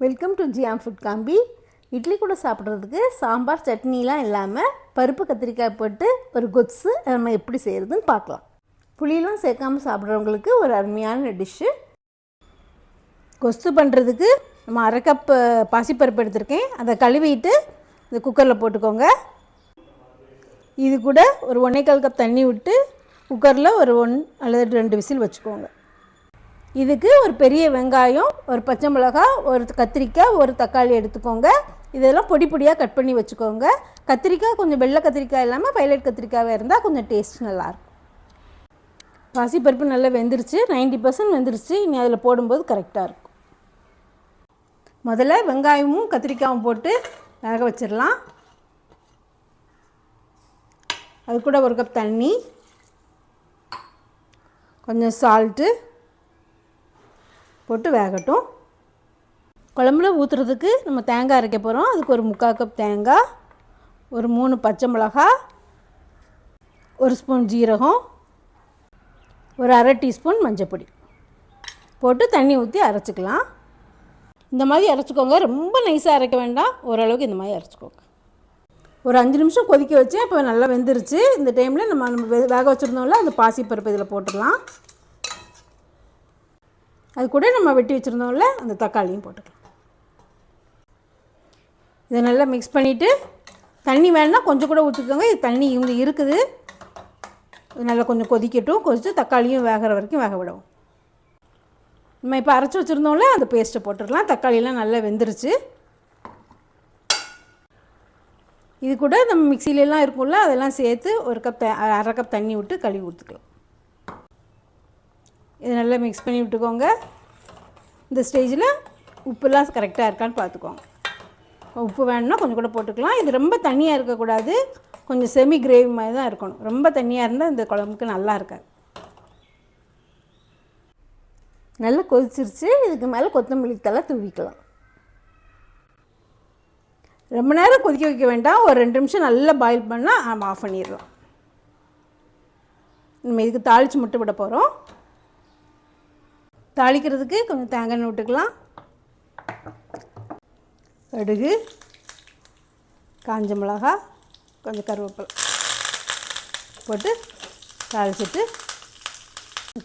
Welcome to ஜியாம் food காம்பி. இட்லி கூட சாப்பிட்றதுக்கு சாம்பார் சட்னிலாம் இல்லாமல் பருப்பு கத்திரிக்காய் போட்டு ஒரு கொத்ஸு நம்ம எப்படி செய்கிறதுன்னு பார்க்கலாம். புளியெலாம் சேர்க்காமல் சாப்பிட்றவங்களுக்கு ஒரு அருமையான டிஷ்ஷு. கொஸ்து பண்ணுறதுக்கு நம்ம அரை கப் பாசிப்பருப்பு எடுத்திருக்கேன். அதை கழுவிட்டு இந்த குக்கரில் போட்டுக்கோங்க. இது கூட ஒரு 1.25 கப் தண்ணி விட்டு குக்கரில் ஒரு 1 அல்லது 2 விசில் வச்சுக்கோங்க. இதுக்கு ஒரு பெரிய வெங்காயம், ஒரு பச்சை மிளகாய், ஒரு கத்திரிக்காய், ஒரு தக்காளி எடுத்துக்கோங்க. இதெல்லாம் பொடி பொடியாக கட் பண்ணி வச்சுக்கோங்க. கத்திரிக்காய் கொஞ்சம் வெள்ளை கத்திரிக்காய் இல்லாமல் வயலட் கத்திரிக்காயாக இருந்தால் கொஞ்சம் டேஸ்ட் நல்லாயிருக்கும். பாசிப்பருப்பு நல்லா வெந்துருச்சு, 90% வெந்துருச்சு. இனி அதில் போடும்போது கரெக்டாக இருக்கும். முதல்ல வெங்காயமும் கத்திரிக்காயும் போட்டு வேக வச்சிடலாம். அது கூட 1 கப் தண்ணி, கொஞ்சம் சால்ட்டு போட்டு வேகட்டும். குழம்புல ஊற்றுறதுக்கு நம்ம தேங்காய் அரைக்க போகிறோம். அதுக்கு ஒரு 3/4 கப் தேங்காய், ஒரு 3 பச்சை மிளகாய், 1 ஸ்பூன் ஜீரகம், ஒரு அரை டீஸ்பூன் மஞ்சப்பொடி போட்டு தண்ணி ஊற்றி அரைச்சிக்கலாம். இந்த மாதிரி அரைச்சிக்கோங்க. ரொம்ப நைஸாக அரைக்க வேண்டாம், ஓரளவுக்கு இந்த மாதிரி அரைச்சிக்கோங்க. ஒரு 5 நிமிஷம் கொதிக்க வச்சு இப்போ நல்லா வெந்துருச்சு. இந்த டைமில் நம்ம வேக வச்சுருந்தோம்ல அந்த பாசிப்பருப்பு இதில் போட்டுடலாம். அது கூட நம்ம வெட்டி வச்சுருந்தோம்ல அந்த தக்காளியும் போட்டுக்கலாம். இதை நல்லா மிக்ஸ் பண்ணிவிட்டு தண்ணி வேணுன்னா கொஞ்சம் கூட ஊற்றிக்கோங்க. இது தண்ணி இங்கே இருக்குது. இது நல்லா கொஞ்சம் கொதிக்கட்டும். கொதித்து தக்காளியும் வேகிற வரைக்கும் வேக விடுவோம். நம்ம இப்போ அரைச்சி வச்சுருந்தோம்ல அந்த பேஸ்ட்டை போட்டுடலாம். தக்காளியெல்லாம் நல்லா வெந்துருச்சு. இது கூட நம்ம மிக்சிலெலாம் இருக்கும்ல அதெல்லாம் சேர்த்து அரை கப் தண்ணி விட்டு கழுவி ஊற்றிக்கலாம். இது நல்லா மிக்ஸ் பண்ணி விட்டுக்கோங்க. இந்த ஸ்டேஜில் உப்புலாம் கரெக்டாக இருக்கான்னு பார்த்துக்கோங்க. உப்பு வேணும்னா கொஞ்சம் கூட போட்டுக்கலாம். இது ரொம்ப தண்ணியாக இருக்கக்கூடாது, கொஞ்சம் செமி கிரேவி மாதிரி தான் இருக்கணும். ரொம்ப தண்ணியாக இருந்தால் இந்த குழம்புக்கு நல்லா இருக்காது. நல்லா கொதிச்சிருச்சு. இதுக்கு மேலே கொத்தமல்லி தழை தூவிக்கலாம். ரொம்ப நேரம் கொதிக்க வைக்க வேண்டாம். ஒரு 2 நிமிஷம் நல்லா பாயில் பண்ணால் நம்ம ஆஃப் பண்ணிடலாம். நம்ம இதுக்கு தாளித்து மட்டும் விட போகிறோம். தாளிக்கிறதுக்கு கொஞ்சம் தேங்காய் எண்ணெய் விட்டுக்கலாம். கடுகு, காஞ்ச மிளகாய், கொஞ்சம் கருவேப்பிலை போட்டு தாளிச்சிட்டு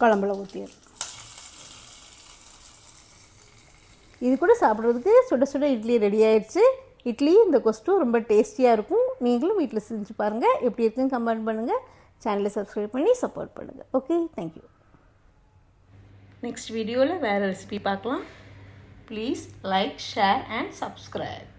குழம்புல ஊற்றிடலாம். இது கூட சாப்பிட்றதுக்கு சுட சுட இட்லி ரெடி ஆயிடுச்சு. இட்லி இந்த கொஸ்ட்டும் ரொம்ப டேஸ்டியாக இருக்கும். நீங்களும் வீட்டில் செஞ்சு பாருங்கள். எப்படி இருக்குன்னு கமெண்ட் பண்ணுங்கள். சேனலை சப்ஸ்கிரைப் பண்ணி சப்போர்ட் பண்ணுங்கள். Okay, thank you. நெக்ஸ்ட் வீடியோவில் வேறு ரெசிபி பார்க்கலாம். Please like, share and subscribe.